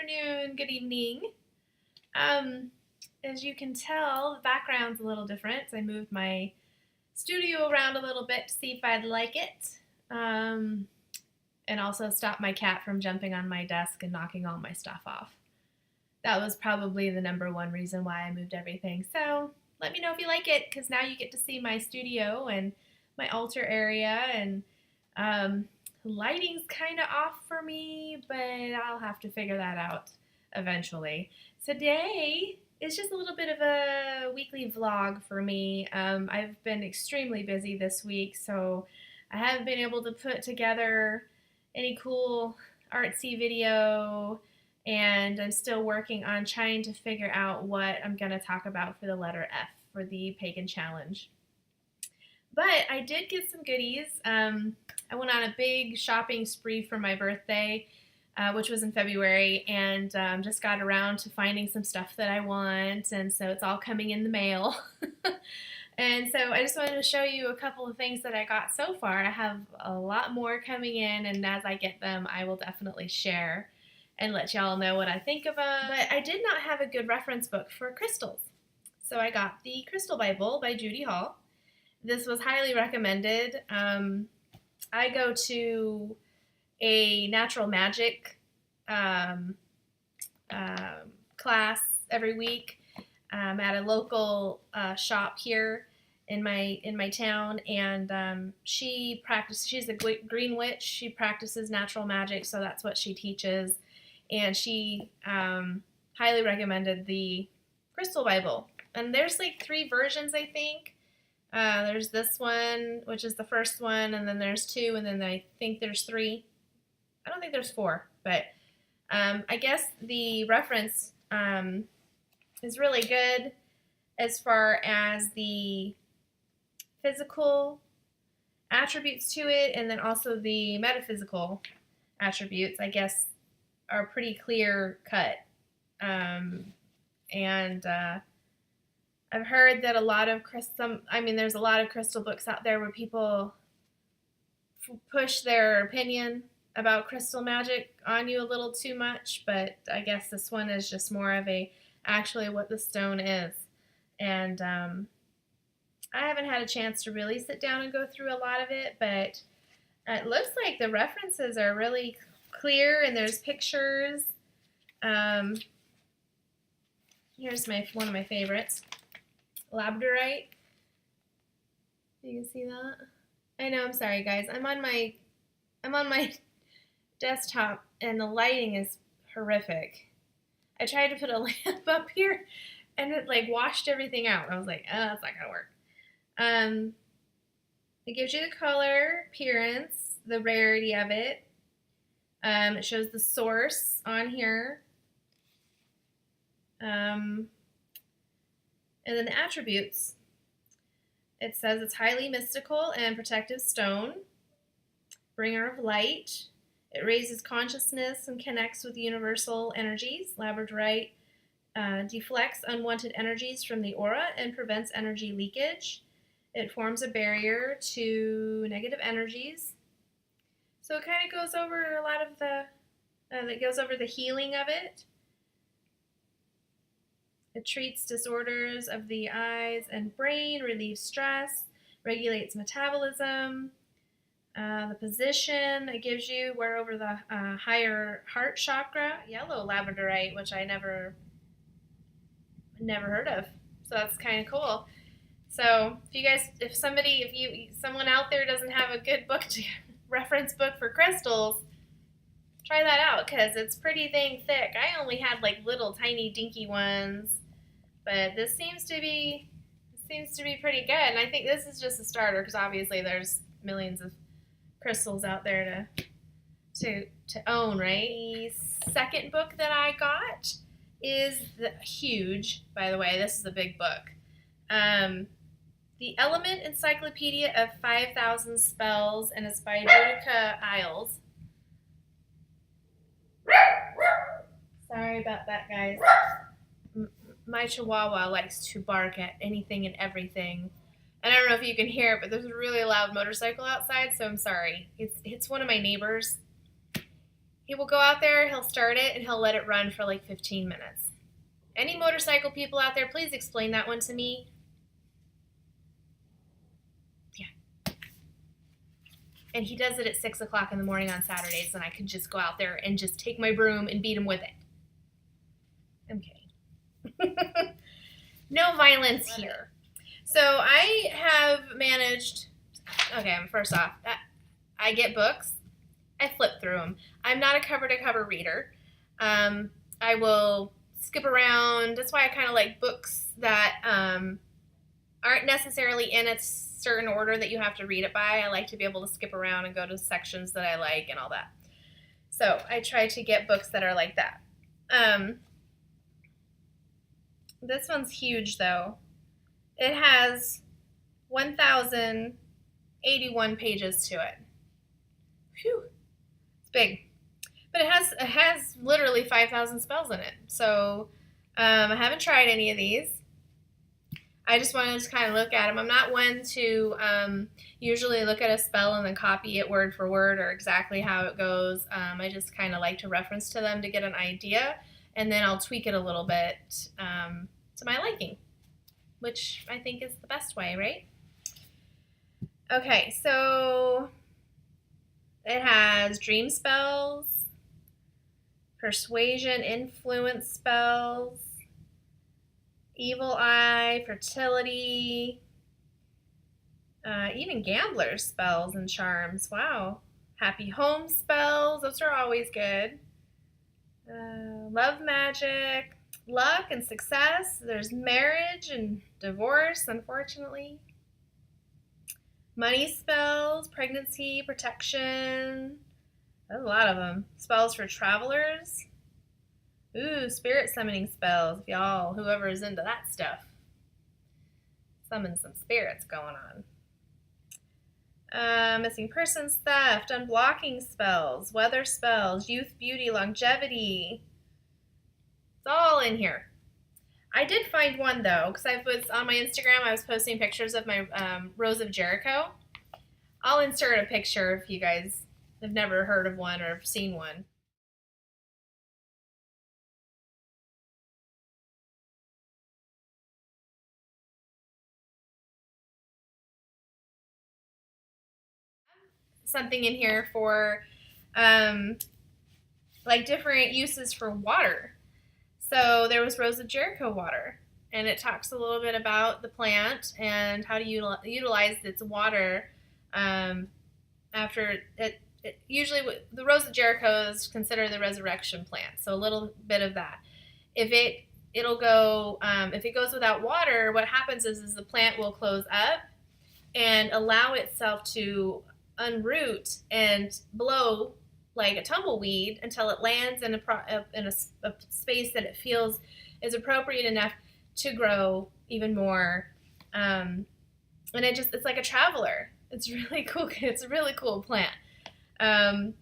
afternoon, good evening. Um, as you can tell, the background's a little different. I moved my studio around a little bit to see if I'd like it. And also stop my cat from jumping on my desk and knocking all my stuff off. That was probably the number one reason why I moved everything. So let me know if you like it, because now you get to see my studio and my altar area, and lighting's kind of off for me, but I'll have to figure that out eventually. Today is just a little bit of a weekly vlog for me. I've been extremely busy this week, so I haven't been able to put together any cool artsy video, and I'm still working on trying to figure out what I'm going to talk about for the letter F for the Pagan Challenge. But I did get some goodies. I went on a big shopping spree for my birthday, which was in February, and just got around to finding some stuff that I want, and so it's all coming in the mail. And so I just wanted to show you a couple of things that I got so far. I have a lot more coming in, and as I get them, I will definitely share and let y'all know what I think of them. But I did not have a good reference book for crystals, so I got the Crystal Bible by Judy Hall. This was highly recommended. I go to a natural magic class every week at a local shop here in my town, and she's a green witch. She practices natural magic, so that's what she teaches, and she highly recommended the Crystal Bible. And there's like 3 versions, I think. There's this one, which is the first one, and then there's 2, and then I think there's 3. I don't think there's 4, but I guess the reference is really good as far as the physical attributes to it, and then also the metaphysical attributes, I guess, are pretty clear cut. I've heard that there's a lot of crystal books out there where people push their opinion about crystal magic on you a little too much, but I guess this one is just more of actually what the stone is. And I haven't had a chance to really sit down and go through a lot of it, but it looks like the references are really clear, and there's pictures. Here's one of my favorites. Labradorite. You can see that. I know, I'm sorry guys. I'm on my desktop and the lighting is horrific. I tried to put a lamp up here and it like washed everything out. I was like, oh, that's not gonna work. It gives you the color, appearance, the rarity of it. It shows the source on here. And then the attributes. It says it's highly mystical and protective stone, bringer of light. It raises consciousness and connects with universal energies. Labradorite deflects unwanted energies from the aura and prevents energy leakage. It forms a barrier to negative energies. So it kind of goes over a lot of the healing of it. It treats disorders of the eyes and brain, relieves stress, regulates metabolism. The position it gives you, where over the higher heart chakra. Yellow labradorite, which I never heard of. So that's kind of cool. So if someone out there doesn't have a good reference book for crystals, try that out, because it's pretty dang thick. I only had like little tiny dinky ones, but this seems to be pretty good. And I think this is just a starter, because obviously there's millions of crystals out there to own, right? The second book that I got is huge, by the way. This is a big book. The Element Encyclopedia of 5,000 Spells, and it's by Judika Isles. Sorry about that, guys. My chihuahua likes to bark at anything and everything. And I don't know if you can hear it, but there's a really loud motorcycle outside, so I'm sorry. It's one of my neighbors. He will go out there, he'll start it, and he'll let it run for like 15 minutes. Any motorcycle people out there, please explain that one to me. Yeah. And he does it at 6 o'clock in the morning on Saturdays, and I can just go out there and just take my broom and beat him with it. I'm kidding. No violence here. So I have managed, okay, first off, I get books. I flip through them. I'm not a cover-to-cover reader. I will skip around. That's why I kind of like books that aren't necessarily in a certain order that you have to read it by. I like to be able to skip around and go to sections that I like and all that. So I try to get books that are like that. This one's huge, though. It has 1,081 pages to it. Phew. It's big. But it has literally 5,000 spells in it. So I haven't tried any of these. I just wanted to kind of look at them. I'm not one to usually look at a spell and then copy it word for word or exactly how it goes. I just kind of like to reference to them to get an idea, and then I'll tweak it a little bit to my liking, which I think is the best way, right? Okay, so it has dream spells, persuasion, influence spells, evil eye, fertility, even gambler spells and charms. Wow. Happy home spells. Those are always good. Love magic, luck and success. There's marriage and divorce, unfortunately. Money spells, pregnancy, protection. There's a lot of them. Spells for travelers. Ooh, spirit summoning spells. If y'all, whoever is into that stuff, summon some spirits going on. Missing persons, theft, unblocking spells, weather spells, youth, beauty, longevity. It's all in here. I did find one, though, because I was on my Instagram, I was posting pictures of my Rose of Jericho. I'll insert a picture if you guys have never heard of one or seen one. Something in here for like different uses for water. So there was Rose of Jericho water, and it talks a little bit about the plant and how to utilize its water after it. Usually, the Rose of Jericho is considered the resurrection plant, so a little bit of that. If it goes without water, what happens is the plant will close up and allow itself to unroot and blow like a tumbleweed until it lands in a space that it feels is appropriate enough to grow even more. And it's like a traveler. It's really cool. It's a really cool plant.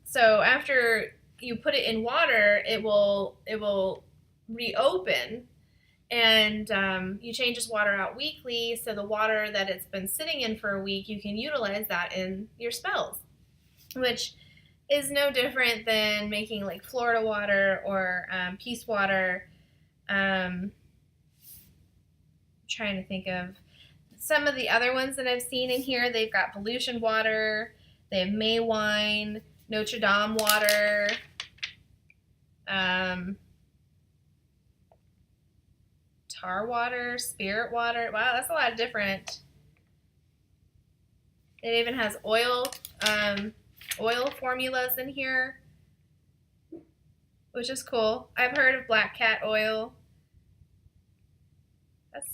So after you put it in water, it will reopen, and you change this water out weekly. So the water that it's been sitting in for a week, you can utilize that in your spells, which is no different than making like Florida water or peace water. Trying to think of some of the other ones that I've seen in here. They've got pollution water. They have May wine, Notre Dame water. Tar water, spirit water. Wow, that's a lot of different. It even has oil formulas in here, which is cool. I've heard of black cat oil.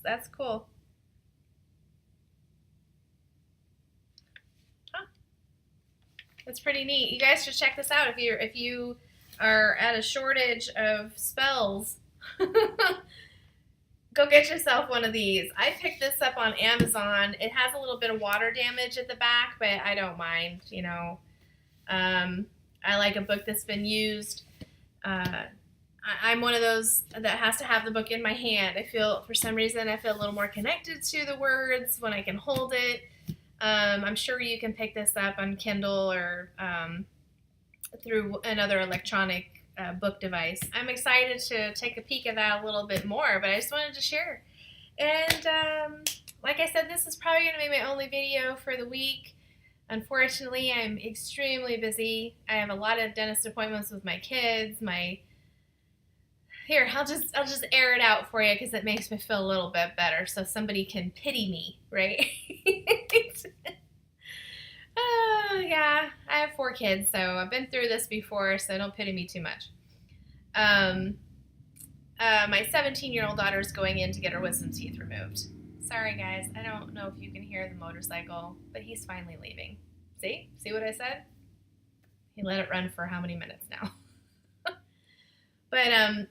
That's cool. Huh. That's pretty neat. You guys should check this out if you are at a shortage of spells. Go get yourself one of these. I picked this up on Amazon. It has a little bit of water damage at the back, but I don't mind, you know. I like a book that's been used. I'm one of those that has to have the book in my hand. For some reason, I feel a little more connected to the words when I can hold it. I'm sure you can pick this up on Kindle or through another electronic book device. I'm excited to take a peek at that a little bit more, but I just wanted to share. And like I said, this is probably going to be my only video for the week. Unfortunately, I'm extremely busy. I have a lot of dentist appointments with my kids. Here, I'll just air it out for you because it makes me feel a little bit better, so somebody can pity me, right? Oh, yeah, I have 4 kids, so I've been through this before, so don't pity me too much. My 17-year-old daughter is going in to get her wisdom teeth removed. Sorry, guys, I don't know if you can hear the motorcycle, but he's finally leaving. See? See what I said? He let it run for how many minutes now? But,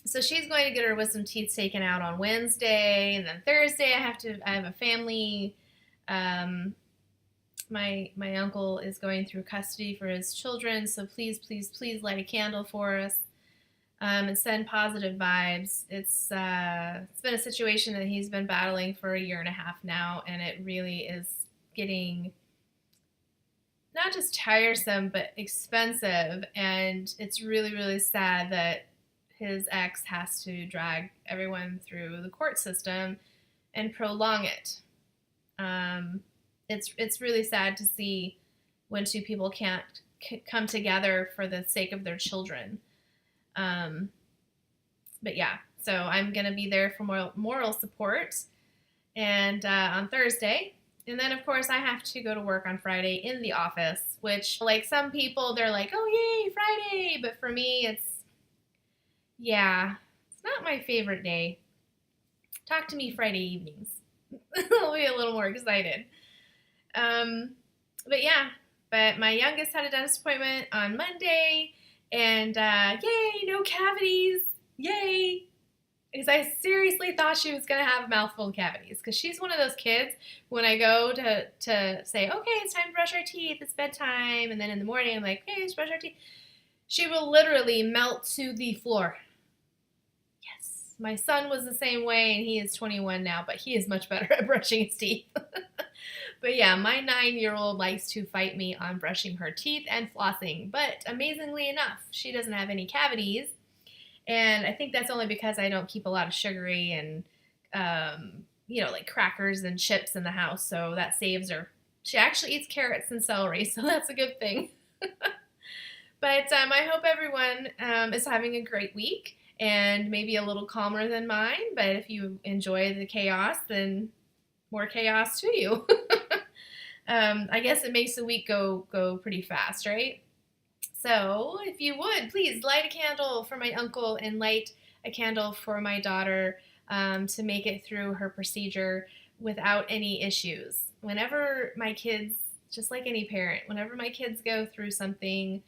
so she's going to get her wisdom teeth taken out on Wednesday, and then Thursday I have a family. My uncle is going through custody for his children, so please, please, please light a candle for us and send positive vibes. It's been a situation that he's been battling for a year and a half now, and it really is getting not just tiresome, but expensive, and it's really, really sad that his ex has to drag everyone through the court system and prolong it. It's really sad to see when 2 people can't come together for the sake of their children. But yeah, so I'm going to be there for moral support and on Thursday. And then, of course, I have to go to work on Friday in the office, which, like, some people, they're like, oh, yay, Friday. But for me, it's not my favorite day. Talk to me Friday evenings. I'll be a little more excited. But my youngest had a dentist appointment on Monday, and yay, no cavities, yay. Because I seriously thought she was going to have a mouthful of cavities, because she's one of those kids, when I go to say, okay, it's time to brush our teeth, it's bedtime, and then in the morning I'm like, okay, let's brush our teeth. She will literally melt to the floor. Yes, my son was the same way, and he is 21 now, but he is much better at brushing his teeth. But yeah, my 9-year-old likes to fight me on brushing her teeth and flossing. But amazingly enough, she doesn't have any cavities. And I think that's only because I don't keep a lot of sugary and, like crackers and chips in the house. So that saves her. She actually eats carrots and celery, so that's a good thing. But I hope everyone is having a great week and maybe a little calmer than mine. But if you enjoy the chaos, then more chaos to you. I guess it makes the week go pretty fast, right? So if you would, please light a candle for my uncle and light a candle for my daughter to make it through her procedure without any issues. Whenever my kids, just like any parent, whenever my kids go through something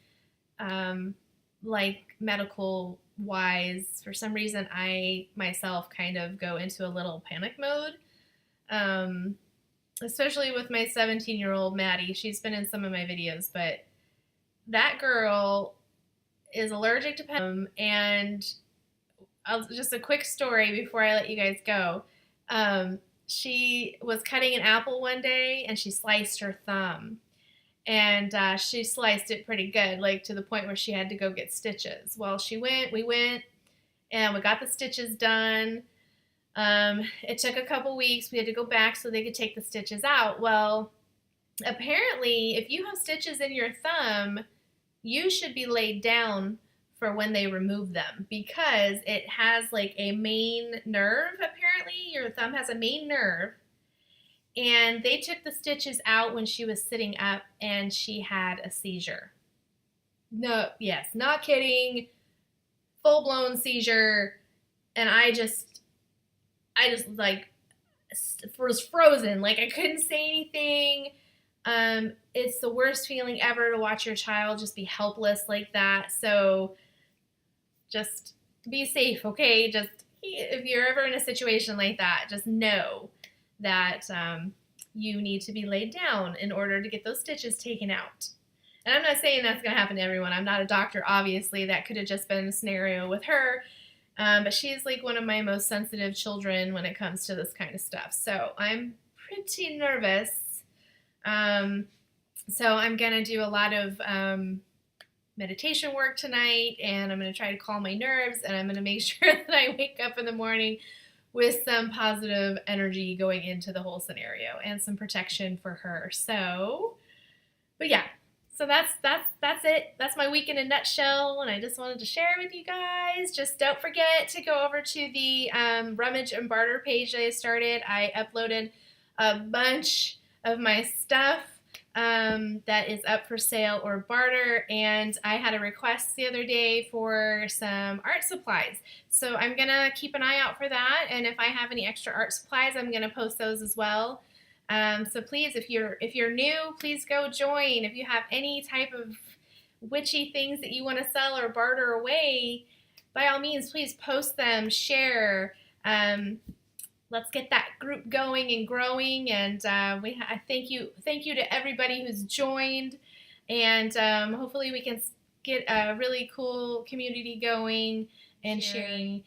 like medical wise, for some reason I myself kind of go into a little panic mode. Especially with my 17-year-old Maddie. She's been in some of my videos, but that girl is allergic to penicillin. And just a quick story before I let you guys go. She was cutting an apple one day, and she sliced her thumb. And she sliced it pretty good, like to the point where she had to go get stitches. Well, we went, and we got the stitches done. It took a couple weeks. We had to go back so they could take the stitches out. Well, apparently, if you have stitches in your thumb, you should be laid down for when they remove them, because it has like a main nerve. Apparently, your thumb has a main nerve, and they took the stitches out when she was sitting up, and she had a seizure. No, yes, not kidding. Full-blown seizure. And I just like was frozen. Like, I couldn't say anything. It's the worst feeling ever to watch your child just be helpless like that. So just be safe, okay? Just if you're ever in a situation like that, just know that you need to be laid down in order to get those stitches taken out. And I'm not saying that's going to happen to everyone. I'm not a doctor, obviously. That could have just been a scenario with her. But she's like one of my most sensitive children when it comes to this kind of stuff. So I'm pretty nervous. So I'm going to do a lot of meditation work tonight, and I'm going to try to calm my nerves, and I'm going to make sure that I wake up in the morning with some positive energy going into the whole scenario and some protection for her. So, but yeah, so that's it. That's my week in a nutshell, and I just wanted to share with you guys. Just don't forget to go over to the Rummage and Barter page that I started. I uploaded a bunch of my stuff that is up for sale or barter, and I had a request the other day for some art supplies. So I'm gonna keep an eye out for that, and if I have any extra art supplies, I'm gonna post those as well. So please, if you're new, please go join. If you have any type of witchy things that you want to sell or barter away, by all means, please post them, share. Let's get that group going and growing. And I thank you to everybody who's joined, and hopefully we can get a really cool community going and sharing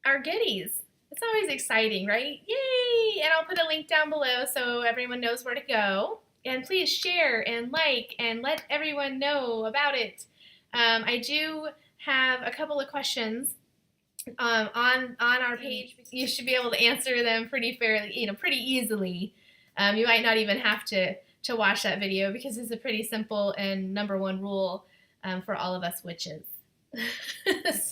our goodies. It's always exciting, right? Yay! And I'll put a link down below so everyone knows where to go. And please share and like and let everyone know about it. I do have a couple of questions on our page. You should be able to answer them pretty fairly, pretty easily. You might not even have to watch that video because it's a pretty simple and number one rule for all of us witches.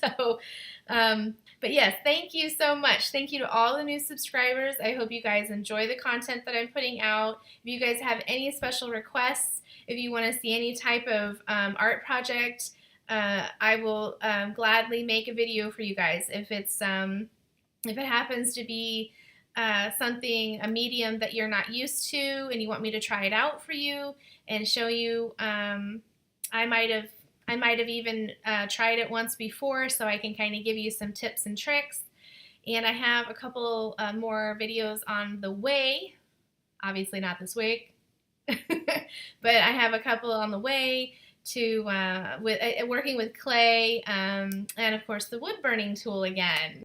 So, but yes, thank you so much. Thank you to all the new subscribers. I hope you guys enjoy the content that I'm putting out. If you guys have any special requests, if you want to see any type of art project, I will gladly make a video for you guys. If it happens to be a medium that you're not used to and you want me to try it out for you and show you, I might have even tried it once before, so I can kind of give you some tips and tricks. And I have a couple more videos on the way. Obviously not this week, but I have a couple on the way to working with clay, and of course the wood burning tool again.